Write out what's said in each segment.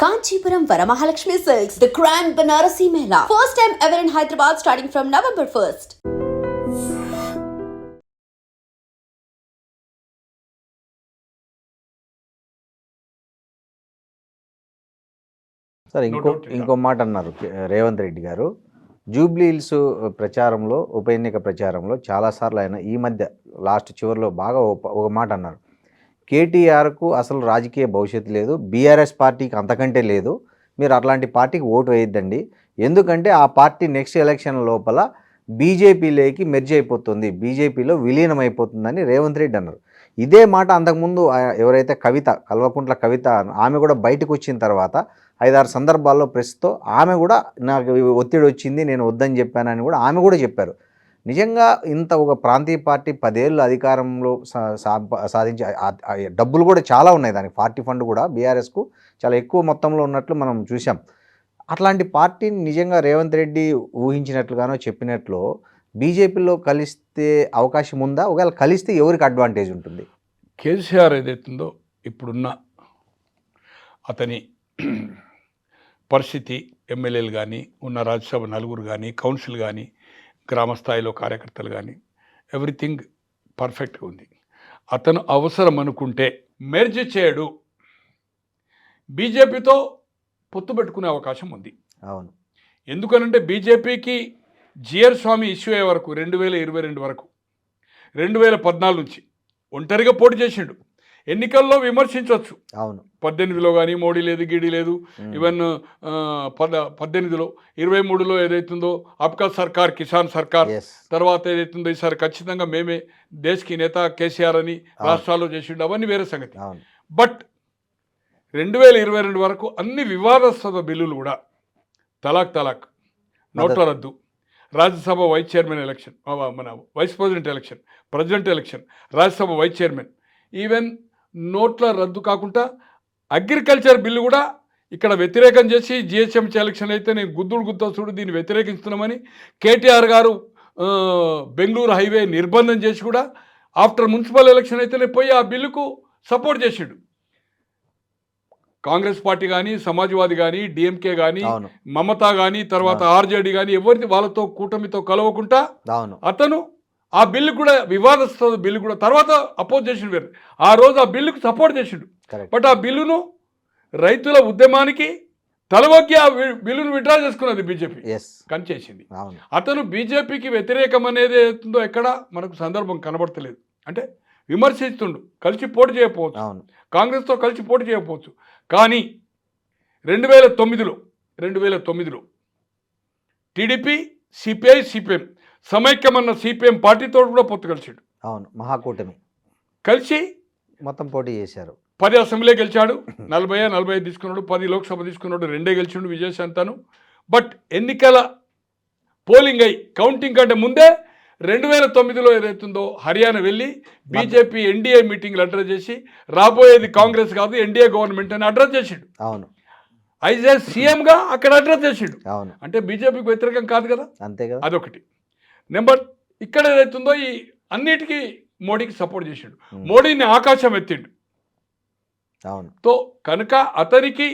Kanchipuram Varamahalakshmi Silks, the Grand Banarasi Mela. First time ever in Hyderabad starting from November 1st. Sir ఇంకో మాట అన్నారు రేవంత్ రెడ్డి గారు. Jubilee hills ప్రచారంలో, ఉప ఎన్నిక ప్రచారంలో చాలాసార్లు ఆయన ఈ మధ్య లాస్ట్ చివరిలో బాగా ఒక మాట అన్నారు. కేటీఆర్కు అసలు రాజకీయ భవిష్యత్తు లేదు, బీఆర్ఎస్ పార్టీకి అంతకంటే లేదు, మీరు అట్లాంటి పార్టీకి ఓటు వేయద్దండి, ఎందుకంటే ఆ పార్టీ నెక్స్ట్ ఎలక్షన్ లోపల బీజేపీలోకి మెర్జ్ అయిపోతుంది, బీజేపీలో విలీనం అయిపోతుందని రేవంత్ రెడ్డి అన్నారు. ఇదే మాట అంతకుముందు ఎవరైతే కల్వకుంట్ల కవిత ఆమె కూడా బయటకు వచ్చిన తర్వాత 5-6 సందర్భాల్లో ప్రెస్తో ఆమె కూడా నాకు ఒత్తిడి వచ్చింది, నేను వద్దని చెప్పానని కూడా ఆమె కూడా చెప్పారు. నిజంగా ఇంత ఒక ప్రాంతీయ పార్టీ 10 ఏళ్ళు అధికారంలో సాధించే డబ్బులు కూడా చాలా ఉన్నాయి, దానికి పార్టీ ఫండ్ కూడా బీఆర్ఎస్కు చాలా ఎక్కువ మొత్తంలో ఉన్నట్లు మనం చూసాం. అట్లాంటి పార్టీని నిజంగా రేవంత్ రెడ్డి ఊహించినట్లుగానో చెప్పినట్లు బీజేపీలో కలిస్తే అవకాశం ఉందా? ఒకవేళ కలిస్తే ఎవరికి అడ్వాంటేజ్ ఉంటుంది? కేసీఆర్ ఏదైతుందో ఇప్పుడున్న అతని పరిస్థితి, ఎమ్మెల్యేలు కానీ, ఉన్న రాజ్యసభ నలుగురు కానీ, కౌన్సిల్ కానీ, గ్రామ స్థాయిలో కార్యకర్తలు కానీ, ఎవ్రీథింగ్ పర్ఫెక్ట్గా ఉంది. అతను అవసరం అనుకుంటే మెర్జ్ చేయడు, బీజేపీతో పొత్తు పెట్టుకునే అవకాశం ఉంది. అవును, ఎందుకనంటే బీజేపీకి జిఆర్ స్వామి ఇష్యూ అయ్యే వరకు 2022 వరకు 2014 నుంచి ఒంటరిగా పోటీ చేసిండు. ఎన్నికల్లో విమర్శించవచ్చు. అవును, 18లో కానీ మోడీ లేదు, గిడి లేదు, ఈవెన్ 18లో 23లో ఏదైతుందో అబ్కా సర్కార్, కిసాన్ సర్కార్, తర్వాత ఏదైతుందో ఈసారి ఖచ్చితంగా మేమే దేశ్కి నేత కేసీఆర్ అని రాష్ట్రాల్లో చేసిండు, అవన్నీ వేరే సంగతి. బట్ 2022 వరకు అన్ని వివాదాస్పద బిల్లులు కూడా తలాక్, నోట్ల రద్దు, రాజ్యసభ వైస్ చైర్మన్ ఎలక్షన్, మన vice president election, president election, Rajya Sabha vice chairman, even నోట్ల రద్దు కాకుండా అగ్రికల్చర్ బిల్లు కూడా ఇక్కడ వ్యతిరేకం చేసి జిహెచ్ఎంసీ ఎలక్షన్ అయితే నేను గుద్దుడు చూడు దీన్ని వ్యతిరేకిస్తున్నామని కేటీఆర్ గారు బెంగళూరు హైవే నిర్బంధం చేసి కూడా ఆఫ్టర్ మున్సిపల్ ఎలక్షన్ అయితేనే పోయి ఆ బిల్లుకు సపోర్ట్ చేసిండు. కాంగ్రెస్ పార్టీ కానీ, సమాజ్వాదీ కానీ, డిఎంకే కానీ, మమతా కానీ, తర్వాత ఆర్జేడీ కానీ ఎవరిది వాళ్ళతో కూటమితో కలవకుండా అతను ఆ బిల్లు కూడా వివాదాస్పద బిల్లు కూడా తర్వాత అపోజ్ చేసిండు. వేరు ఆ రోజు ఆ బిల్లుకు సపోర్ట్ చేసిండు. బట్ ఆ బిల్లును రైతుల ఉద్యమానికి తలవొగ్గి ఆ బిల్లును విత్డ్రా చేసుకున్నది బీజేపీ, కనిచేసింది. అతను బీజేపీకి వ్యతిరేకం అనేది అవుతుందో ఎక్కడ మనకు సందర్భం కనబడతలేదు. అంటే విమర్శిస్తుండు, కలిసి పోటీ చేయకపోవచ్చు, కాంగ్రెస్తో కలిసి పోటీ చేయకపోవచ్చు. కానీ 2009లో టీడీపీ, సిపిఐ, సిపిఎం సమైక్యమన్న సిపిఎం పార్టీతో కూడా పొత్తు కలిసాడు. అవును, మహాకూటమి కలిసి మొత్తం పోటీ చేశారు. 10 అసెంబ్లీ గెలిచాడు, 45 తీసుకున్నాడు, 10 లోక్సభ తీసుకున్నాడు, 2 గెలిచిండు విజయశాంతను. బట్ ఎన్నికల పోలింగ్ అయి కౌంటింగ్ కంటే ముందే 2009లో ఏదైతుందో హర్యానా వెళ్ళి బీజేపీ ఎన్డీఏ మీటింగ్లు అడ్రస్ చేసి రాబోయేది కాంగ్రెస్ కాదు ఎన్డీఏ గవర్నమెంట్ అని అడ్రస్ చేసిండు. అవును, అయితే సీఎంగా అక్కడ అడ్రస్ చేసిండు. అవును, అంటే బీజేపీకి వ్యతిరేకం కాదు కదా, అంతే కదా. అదొకటి. నెంబర్ ఇక్కడ ఏదైతుందో ఈ అన్నిటికీ మోడీకి సపోర్ట్ చేసిండు, మోడీని ఆకాశం ఎత్తిండు. అవును, తో కనుక అతనికి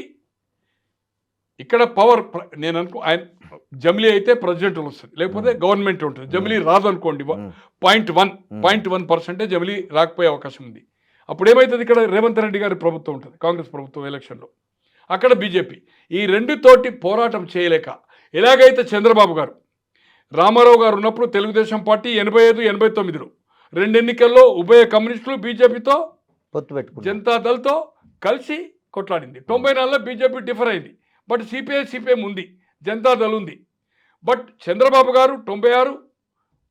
ఇక్కడ పవర్, నేను అనుకో ఆయన జమిలీ అయితే ప్రెసిడెంట్ వస్తుంది, లేకపోతే గవర్నమెంట్ ఉంటుంది. జమిలీ రాదు అనుకోండి, 0.1% జమిలీ రాకపోయే అవకాశం ఉంది. అప్పుడు ఏమవుతుంది, ఇక్కడ రేవంత్ రెడ్డి గారి ప్రభుత్వం ఉంటుంది, కాంగ్రెస్ ప్రభుత్వం ఎలక్షన్లో, అక్కడ బీజేపీ. ఈ రెండుతోటి పోరాటం చేయలేక ఎలాగైతే చంద్రబాబు గారు, రామారావు గారు ఉన్నప్పుడు తెలుగుదేశం పార్టీ 85-89లో 2 ఎన్నికల్లో ఉభయ కమ్యూనిస్టులు బీజేపీతో పొత్తు పెట్టుకు జనతాదళ్తో కలిసి కొట్లాడింది. 94లో బీజేపీ డిఫర్ అయింది. బట్ సిపిఎం ఉంది, జనతాదళ్ ఉంది. బట్ చంద్రబాబు గారు 96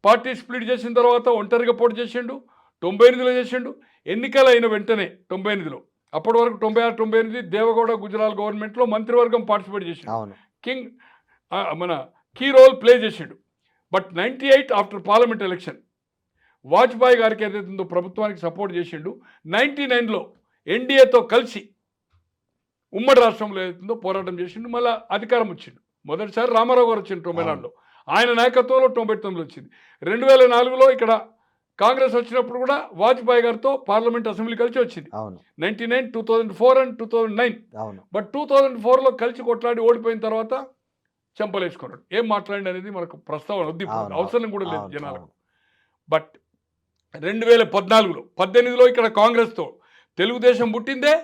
పార్టీ స్ప్లిట్ చేసిన తర్వాత ఒంటరిగా పోటీ చేసిండు, 98లో చేసిండు. ఎన్నికలు అయిన వెంటనే 98లో, అప్పటి వరకు 96-98 దేవగౌడ గుజరాల్ గవర్నమెంట్లో మంత్రివర్గం పార్టిసిపేట్ చేసిండు, కింగ్ మన కీ రోల్ ప్లే చేసిండు. But 98 after parliament election Vajpayee గారికి ఏదైతుందో ప్రభుత్వానికి సపోర్ట్ చేసిండు. 99లో ఎన్డీఏతో కలిసి ఉమ్మడి రాష్ట్రంలో ఏదైతుందో పోరాటం చేసిండు, మళ్ళీ అధికారం వచ్చిండు. మొదటిసారి రామారావు గారు వచ్చిండు 94లో, ఆయన నాయకత్వంలో 99లో వచ్చింది. 2004లో ఇక్కడ కాంగ్రెస్ వచ్చినప్పుడు కూడా వాజ్పేయి గారితో పార్లమెంట్ అసెంబ్లీ కలిసి వచ్చింది. అవును 99, 2004 అండ్ 2009. అవును బట్ 2004లో కలిసి కొట్లాడి ఓడిపోయిన తర్వాత చెంపలేసుకున్నాడు. ఏం మాట్లాడి అనేది మనకు ప్రస్తావన వద్దు, ఇప్పుడు అవును అవసరం కూడా లేదు అవును జనాలకు. బట్ 2014లో 18లో ఇక్కడ కాంగ్రెస్తో తెలుగుదేశం పుట్టిందే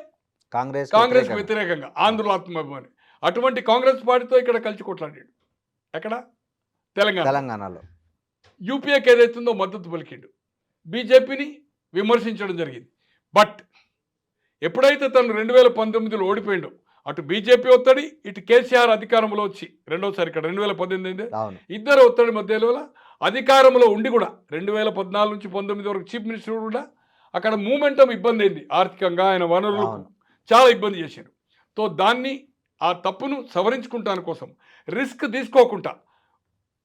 కాంగ్రెస్ కాంగ్రెస్ వ్యతిరేకంగా, ఆంధ్రుల ఆత్మాభిమాని. అటువంటి కాంగ్రెస్ పార్టీతో ఇక్కడ కలిసి కొట్లాడాడు. ఎక్కడ? తెలంగాణలో యూపీఏకి ఏదైతుందో మద్దతు పలికిండు, బీజేపీని విమర్శించడం జరిగింది. బట్ ఎప్పుడైతే తను 2019లో ఓడిపోయిండో, అటు బీజేపీ ఒత్తిడి, ఇటు కేసీఆర్ అధికారంలో వచ్చి రెండోసారి ఇక్కడ 2018 అవును ఇద్దరు ఒత్తిడి మధ్యలో అధికారంలో ఉండి కూడా 2014 నుంచి 19 వరకు చీఫ్ మినిస్టర్ కూడా అక్కడ మూమెంటం ఇబ్బంది అయింది. ఆర్థికంగా ఆయన వనరులకు అవును. చాలా ఇబ్బంది చేశారు. సో దాన్ని, ఆ తప్పును సవరించుకుంటాని కోసం రిస్క్ తీసుకోకుండా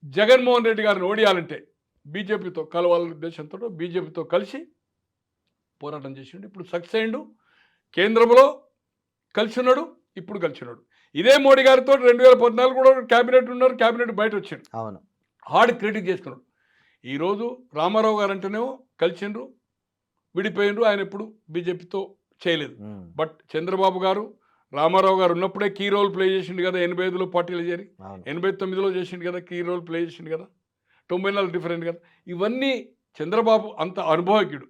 జగన్మోహన్ రెడ్డి గారిని ఓడియాలంటే బీజేపీతో కలవాలనే ఉద్దేశంతో బీజేపీతో కలిసి పోరాటం చేసిండు. ఇప్పుడు సక్సెస్ అయ్యిండు. కేంద్రంలో కలిసి ఉన్నాడు, ఇప్పుడు కలిసి ఉన్నాడు. ఇదే మోడీ గారితో 2014 కూడా క్యాబినెట్ ఉన్నారు, క్యాబినెట్ బయట వచ్చాడు, అవును హార్డ్ క్రిటిక్ చేసుకున్నాడు. ఈరోజు రామారావు గారు అంటేనేమో కలిసిండ్రు, విడిపోయిండ్రు, ఆయన ఎప్పుడు బీజేపీతో చేయలేదు. బట్ చంద్రబాబు గారు రామారావు గారు ఉన్నప్పుడే కీ రోల్ ప్లే చేసిండు కదా, 85లో పార్టీలు చేరి 89లో చేసిండు కదా, కీ రోల్ ప్లే చేసిండు కదా, 94 డిఫరెంట్ కదా. ఇవన్నీ చంద్రబాబు అంత అనుభవజ్ఞుడు.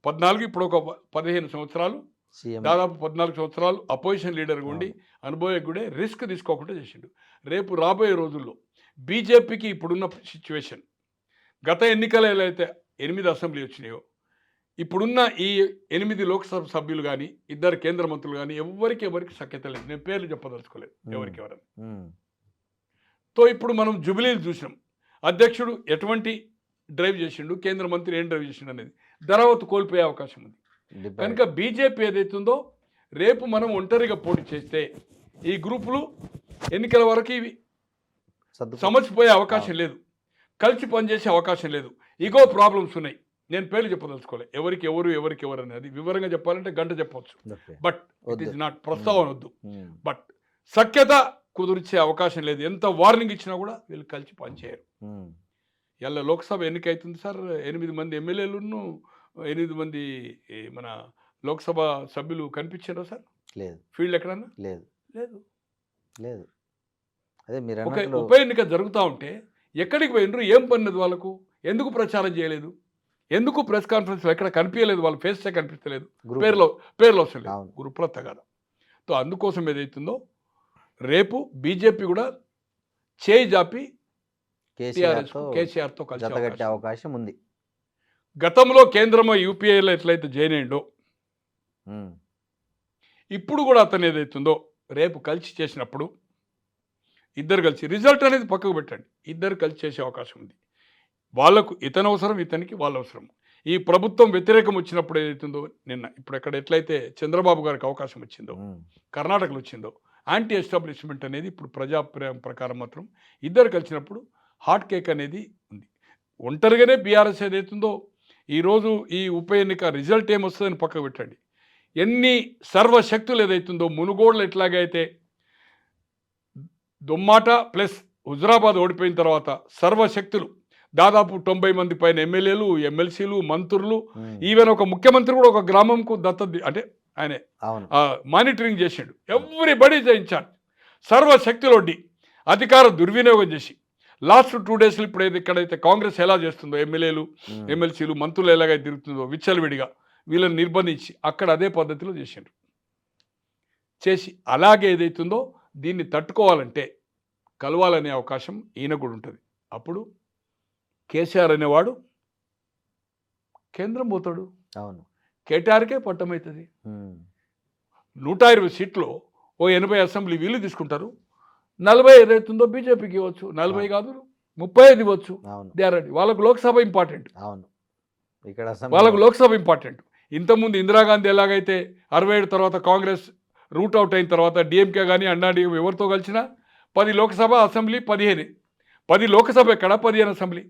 14 ఇప్పుడు ఒక 15 సంవత్సరాలు, దాదాపు 14 సంవత్సరాలు అపోజిషన్ లీడర్గా ఉండి అనుభవజ్ఞుడే, రిస్క్ తీసుకోకుండా చేసిండు. రేపు రాబోయే రోజుల్లో బీజేపీకి ఇప్పుడున్న సిచ్యువేషన్, గత ఎన్నికలలో అయితే 8 అసెంబ్లీ వచ్చినాయో, ఇప్పుడున్న ఈ 8 లోక్సభ సభ్యులు కానీ, 2 కేంద్ర మంత్రులు కానీ ఎవరికి సఖ్యత లేదు. నేను పేర్లు చెప్పదలుచుకోలేదు ఎవరెవరని. తో ఇప్పుడు మనం జుబిలీలు చూసినాం. అధ్యక్షుడు ఎటువంటి డ్రైవ్ చేసిండు, కేంద్ర మంత్రి ఏం డ్రైవ్ చేసిండు అనేది ధరావత్తు కోల్పోయే అవకాశం ఉంది. కనుక బీజేపీ ఏదైతుందో రేపు మనం ఒంటరిగా పోటీ చేస్తే ఈ గ్రూపులు ఎన్నికల వరకు ఇవి సమసిపోయే అవకాశం లేదు, కలిసి పనిచేసే అవకాశం లేదు. ఇగో ప్రాబ్లమ్స్ ఉన్నాయి. నేను పేర్లు చెప్పదలుచుకోలేదు, ఎవరు అనేది వివరంగా చెప్పాలంటే గంట చెప్పవచ్చు. బట్ ఇట్ ఈస్ నాట్, ప్రస్తావన వద్దు. బట్ సఖ్యత కుదిర్చే అవకాశం లేదు. ఎంత వార్నింగ్ ఇచ్చినా కూడా వీళ్ళు కలిసి పనిచేయరు. ఇలా లోక్సభ ఎన్నిక అవుతుంది సార్, 8 మంది ఎమ్మెల్యేలను 8 మంది మన లోక్సభ సభ్యులు కనిపించారా సార్? లేదు. ఫీల్డ్ ఎక్కడన్నా లేదు లేదు లేదు. అదే మీరు ఒక ఉప ఎన్నిక జరుగుతూ ఉంటే ఎక్కడికి పోయినరు? ఏం పన్నది వాళ్ళకు? ఎందుకు ప్రచారం చేయలేదు? ఎందుకు ప్రెస్ కాన్ఫరెన్స్ ఎక్కడ కనిపించలేదు? వాళ్ళ ఫేసే కనిపించలేదు, పేర్లు వస్తలేదు, గ్రూప్లో తగాదా. సో అందుకోసం ఏదైతుందో రేపు బీజేపీ కూడా చేయి జాపి కేసీఆర్తో కలిసి అవకాశం ఉంది. గతంలో కేంద్రంలో యూపీఏలో ఎట్లయితే జాయిన్ అయ్యిండో, ఇప్పుడు కూడా అతను ఏదైతుందో రేపు కలిసి చేసినప్పుడు ఇద్దరు కలిసి, రిజల్ట్ అనేది పక్కకు పెట్టండి, ఇద్దరు కలిసి చేసే అవకాశం ఉంది. వాళ్ళకు ఇతను అవసరం, ఇతనికి వాళ్ళ అవసరం. ఈ ప్రభుత్వం వ్యతిరేకం వచ్చినప్పుడు ఏదైతుందో నిన్న, ఇప్పుడు ఎక్కడ ఎట్లయితే చంద్రబాబు గారికి అవకాశం వచ్చిందో, కర్ణాటకలో వచ్చిందో, యాంటీ ఎస్టాబ్లిష్మెంట్ అనేది ఇప్పుడు ప్రజాప్రాయం ప్రకారం మాత్రం ఇద్దరు కలిసినప్పుడు హాట్ కేక్ అనేది ఉంది. ఒంటరిగానే బీఆర్ఎస్ ఏదైతుందో ఈరోజు ఈ ఉప ఎన్నిక రిజల్ట్ ఏమొస్తుందని పక్కకు పెట్టండి. ఎన్ని సర్వశక్తులు ఏదైతుందో, మునుగోడులో ఎట్లాగైతే దుమ్మాట ప్లస్ హుజరాబాద్ ఓడిపోయిన తర్వాత సర్వశక్తులు దాదాపు 90 మంది పైన ఎమ్మెల్యేలు, ఎమ్మెల్సీలు, మంత్రులు, ఈవెన్ ఒక ముఖ్యమంత్రి కూడా ఒక గ్రామంకు దత్తత, అంటే ఆయనే మానిటరింగ్ చేసిండు. ఎవ్రీబడి ఇన్ఛార్జ్, సర్వశక్తులు వడ్డీ అధికార దుర్వినియోగం చేసి లాస్ట్ 2 డేస్లో ఇప్పుడు ఇక్కడైతే కాంగ్రెస్ ఎలా చేస్తుందో, ఎమ్మెల్యేలు, ఎమ్మెల్సీలు, మంత్రులు ఎలాగైతే తిరుగుతుందో విచ్చలవిడిగా వీళ్ళని నిర్బంధించి అక్కడ అదే పద్ధతిలో చేసిండ్రు. చేసి అలాగే ఏదైతుందో దీన్ని తట్టుకోవాలంటే కలవాలనే అవకాశం ఈయన కూడా ఉంటుంది. అప్పుడు కేసీఆర్ అనేవాడు కేంద్రం పోతాడు, అవును, కేటీఆర్కే పట్టమవుతుంది. 120 సీట్లో ఓ 80 అసెంబ్లీ వీళ్ళు తీసుకుంటారు, 40 ఏదైతుందో బీజేపీకి ఇవ్వచ్చు, 40 కాదు 35 ఇవ్వచ్చు. They are ready. వాళ్ళకు లోక్సభ ఇంపార్టెంట్, అవును, ఇక్కడ వాళ్ళకు లోక్సభ ఇంపార్టెంట్. ఇంతకుముందు ఇందిరాగాంధీ ఎలాగైతే 67 తర్వాత కాంగ్రెస్ రూట్ అవుట్ అయిన తర్వాత డిఎంకే కానీ అన్నా డిఎం ఎవరితో కలిసినా 10 లోక్సభ, అసెంబ్లీ 15. 10 లోక్సభ ఎక్కడ, 15 అసెంబ్లీ.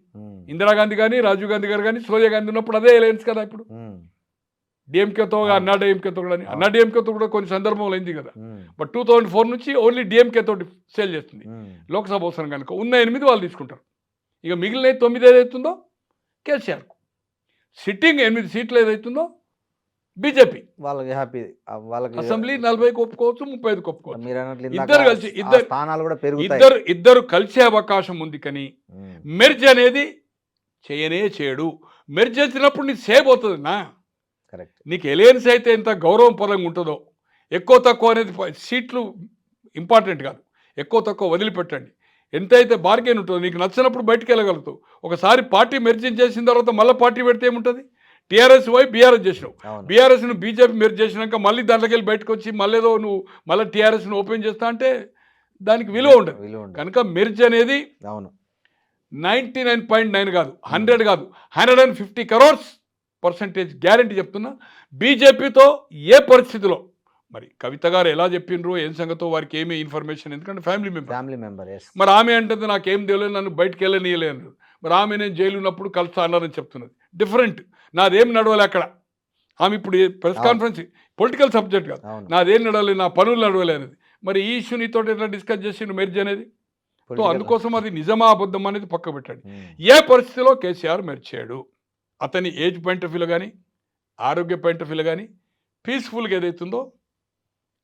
ఇందిరాగాంధీ కానీ, రాజీవ్ గాంధీ గారు కానీ, సోనియా గాంధీ ఉన్నప్పుడు అదే అలయన్స్ కదా. ఇప్పుడు డిఎంకేతో, అన్నా డిఎంకేతో కూడా, అన్నా డిఎంకేతో కూడా కొన్ని సందర్భంలో అయింది కదా. బట్ 2004 నుంచి ఓన్లీ డిఎంకే తోటి సేల్ చేస్తుంది లోక్సభ అవసరం కనుక. ఉన్న 8 వాళ్ళు తీసుకుంటారు. ఇక మిగిలిన 9 ఏదైతుందో కేసీఆర్కు. సిట్టింగ్ 8 సీట్లు ఏదైతుందో బీజేపీ వాళ్ళకి హ్యాపీ, వాళ్ళకి అసెంబ్లీ 40కి ఒప్పుకోవచ్చు, 35కి ఒప్పుకోవచ్చు. మీరు అన్నట్లు ఇద్దరు కలిసి ఇందాక స్థానాలు కూడా పెరుగుతాయి. ఇద్దరు కలిసే అవకాశం ఉంది. కానీ మెర్జ్ అనేది చేయడు. మెర్జ్ చేసినప్పుడు నీకు సేవ్ అవుతుంది నా. కరెక్ట్. నీకు ఎలియన్స్ అయితే ఎంత గౌరవపరంగా ఉంటుందో, ఎక్కువ తక్కువ అనేది సీట్లు ఇంపార్టెంట్ కాదు, ఎక్కువ తక్కువ వదిలిపెట్టండి. ఎంతైతే బార్గెన్ ఉంటుందో నీకు నచ్చినప్పుడు బయటికి వెళ్ళగలుగుతావు. ఒకసారి పార్టీ మెర్జింగ్ చేసిన తర్వాత మళ్ళీ పార్టీ పెడితే ఏముంటుంది? టీఆర్ఎస్ పోయి బీఆర్ఎస్ చేసినావు, బీఆర్ఎస్ను బీజేపీ మెర్జ్ చేసినాక మళ్ళీ దాంట్లోకి వెళ్ళి బయటకు వచ్చి మళ్ళీ ఏదో నువ్వు మళ్ళీ టీఆర్ఎస్ను ఓపెన్ చేస్తా అంటే దానికి విలువ ఉండదు. కనుక మెర్జ్ అనేది 99.9 కాదు, 100 కాదు, 150 crores % గ్యారంటీ చెప్తున్నా. బీజేపీతో ఏ పరిస్థితిలో మరి కవిత గారు ఎలా చెప్పిండ్రు, ఏం సంగతో వారికి ఏమీ ఇన్ఫర్మేషన్, ఎందుకంటే ఫ్యామిలీ మెంబర్. మరి ఆమె అంటుంది నాకేం తెలియదు, నన్ను బయటకు వెళ్ళనీయలేదు. మరి ఆమె నేను జైలు ఉన్నప్పుడు కలుస్తా అన్నారని చెప్తున్నది. డిఫరెంట్. నాదేం నడవలే అక్కడ. ఆమె ఇప్పుడు ప్రెస్ కాన్ఫరెన్స్ పొలిటికల్ సబ్జెక్ట్ కాదు, నాదేం నడవలేదు, నా పనులు నడవలే అనేది. మరి ఈ ఇష్యూ నీతో ఎట్లా డిస్కస్ చేసి మెర్జ్ అనేది? సో అందుకోసం అది నిజమా అబద్ధం అనేది పక్క పెట్టండి. ఏ పరిస్థితిలో కేసీఆర్ మెర్జ్ చేయడు. అతని ఏజ్ పాయింట్ ఆఫ్ వ్యూలో కానీ, ఆరోగ్య పాయింట్ ఆఫ్ వ్యూలో కానీ పీస్ఫుల్గా ఏదైతుందో,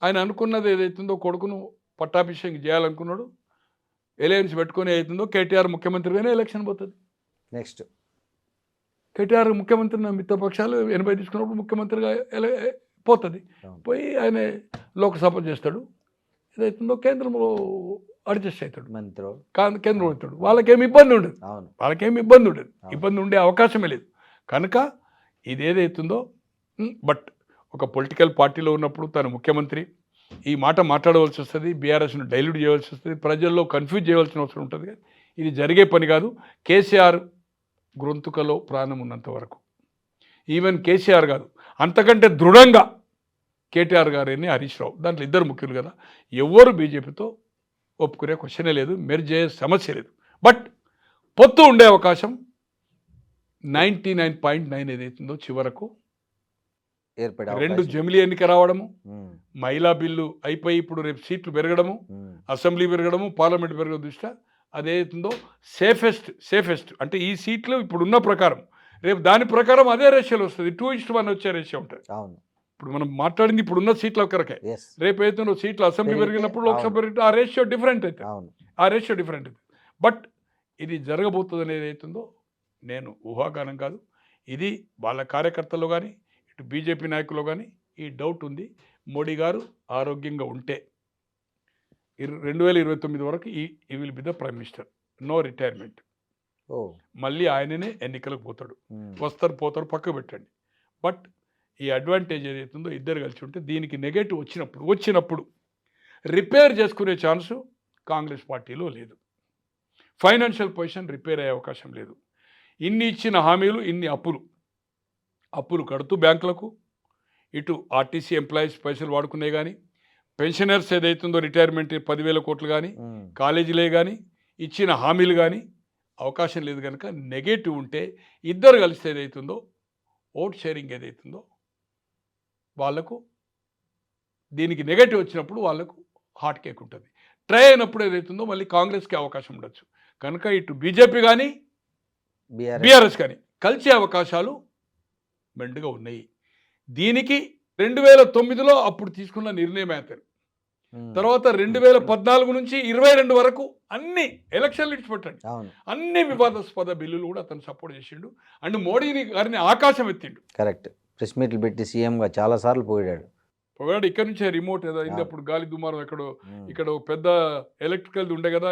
ఆయన అనుకున్నది ఏదైతుందో, కొడుకును పట్టాభిషేకం చేయాలనుకున్నాడు, ఎలయన్స్ పెట్టుకొని ఏదైతుందో, కేటీఆర్ ముఖ్యమంత్రిగానే ఎలక్షన్ పోతుంది. నెక్స్ట్ కేటీఆర్ ముఖ్యమంత్రి మిత్రపక్షాలు 80 తీసుకున్నప్పుడు ముఖ్యమంత్రిగా పోతుంది. పోయి ఆయన లోక్సభ చేస్తాడు, ఏదైతుందో కేంద్రంలో అడ్జస్ట్ అవుతాడు, కేంద్రం అవుతాడు. వాళ్ళకేమి ఇబ్బంది ఉండదు, ఇబ్బంది ఉండే అవకాశమే లేదు. కనుక ఇది ఏదైతుందో, బట్ ఒక పొలిటికల్ పార్టీలో ఉన్నప్పుడు తను ముఖ్యమంత్రి ఈ మాట మాట్లాడవలసి వస్తుంది, బీఆర్ఎస్ను డైల్యూట్ చేయవలసి వస్తుంది, ప్రజల్లో కన్ఫ్యూజ్ చేయవలసిన అవసరం ఉంటుంది. ఇది జరిగే పని కాదు. కేసీఆర్ గొంతుకలో ప్రాణం ఉన్నంత వరకు, ఈవెన్ కేసీఆర్ కాదు, అంతకంటే దృఢంగా కేటీఆర్ గారిని హరీష్ రావు, దాంట్లో ఇద్దరు ముఖ్యులు కదా, ఎవరు బీజేపీతో ఒప్పుకునే క్వశ్చనే లేదు, మెర్జ్ అయ్యే సమస్య లేదు. బట్ పొత్తు ఉండే అవకాశం 99.9 ఏదైతుందో చివరకు ఏర్పడే 2 జమిలీ ఎన్నిక రావడము, మహిళా బిల్లు అయిపోయి ఇప్పుడు రేపు సీట్లు పెరగడము, అసెంబ్లీ పెరగడము, పార్లమెంట్ పెరగడం దృష్ట్యా అదేతుందో సేఫెస్ట్ అంటే ఈ సీట్లు ఇప్పుడున్న ప్రకారం, రేపు దాని ప్రకారం అదే రేషియోలో వస్తుంది. 2:1 వచ్చే రేషియో ఉంటుంది. ఇప్పుడు మనం మాట్లాడింది ఇప్పుడున్న సీట్ల కొరకే. రేపు అయితే సీట్లు అసెంబ్లీ పెరిగినప్పుడు లోక్సభ పెరిగితే ఆ రేషియో డిఫరెంట్ అవుతుంది. బట్ ఇది జరగబోతుంది అనేది అవుతుందో నేను ఊహాగానం కాదు, ఇది వాళ్ళ కార్యకర్తల్లో కానీ ఇటు బీజేపీ నాయకుల్లో కానీ ఈ డౌట్ ఉంది. మోడీ గారు ఆరోగ్యంగా ఉంటే 2029 వరకు ఈ will be the prime minister, no retirement. మళ్ళీ ఆయననే ఎన్నికలకు పోతాడు, వస్తారు పోతారు పక్క పెట్టండి. బట్ ఈ అడ్వాంటేజ్ ఏదైతుందో ఇద్దరు కలిసి ఉంటే దీనికి నెగటివ్ వచ్చినప్పుడు రిపేర్ చేసుకునే ఛాన్సు కాంగ్రెస్ పార్టీలో లేదు. ఫైనాన్షియల్ పొజిషన్ రిపేర్ అయ్యే అవకాశం లేదు. ఇన్ని ఇచ్చిన హామీలు, ఇన్ని అప్పులు కడుతూ బ్యాంకులకు, ఇటు ఆర్టీసీ ఎంప్లాయీస్ పైసలు వాడుకునే కానీ, పెన్షనర్స్ ఏదైతుందో రిటైర్మెంట్ 10,000 కోట్లు కానీ, కాలేజీలే కానీ, ఇచ్చిన హామీలు కానీ అవకాశం లేదు. కనుక నెగటివ్ ఉంటే ఇద్దరు కలిసి ఏదైతుందో ఓట్ షేరింగ్ ఏదైతుందో వాళ్లకు, దీనికి నెగటివ్ వచ్చినప్పుడు వాళ్లకు హాట్ కేక్ ఉంటుంది. ట్రై అయినప్పుడు ఏదైతుందో మళ్ళీ కాంగ్రెస్కి అవకాశం ఉండొచ్చు. కనుక ఇటు బీజేపీ కానీ బీఆర్ఎస్ కానీ కలిసే అవకాశాలు మెండుగా ఉన్నాయి. దీనికి 2009లో అప్పుడు తీసుకున్న నిర్ణయం అవుతారు. తర్వాత 2014 నుంచి 22 వరకు అన్ని ఎలక్షన్లు ఇచ్చిపెట్టండి, అన్ని వివాదాస్పద బిల్లులు కూడా అతను సపోర్ట్ చేసిండు. అండ్ మోడీని గారిని ఆకాశం ఎత్తిండు. కరెక్ట్. ప్రెస్ మీట్లు పెట్టి సీఎంగా చాలా సార్లు పోయాడు. ఇక్కడ నుంచే రిమోట్ ఏదో అయింది, అప్పుడు గాలి దుమారం ఇక్కడ పెద్ద ఎలక్ట్రికల్ ఉండే కదా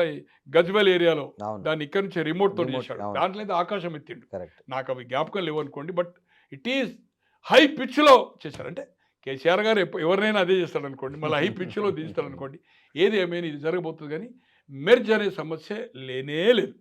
గజ్వెల్ ఏరియాలో, దాన్ని ఇక్కడ నుంచే రిమోట్ తోటి చేశాడు. దాంట్లో అయితే ఆకాశం ఎత్తిండు. నాకు అవి జ్ఞాపకం లేవనుకోండి, బట్ ఇట్ ఈస్ హై పిచ్లో చేశారు. అంటే కేసీఆర్ గారు ఎవరినైనా అదే చేస్తాడు అనుకోండి, మళ్ళీ హై పిచ్లో దించుతాడు అనుకోండి. ఏది ఏమైనా ఇది జరగబోతుంది. కానీ మెర్జ్ అనే సమస్య లేనే లేదు.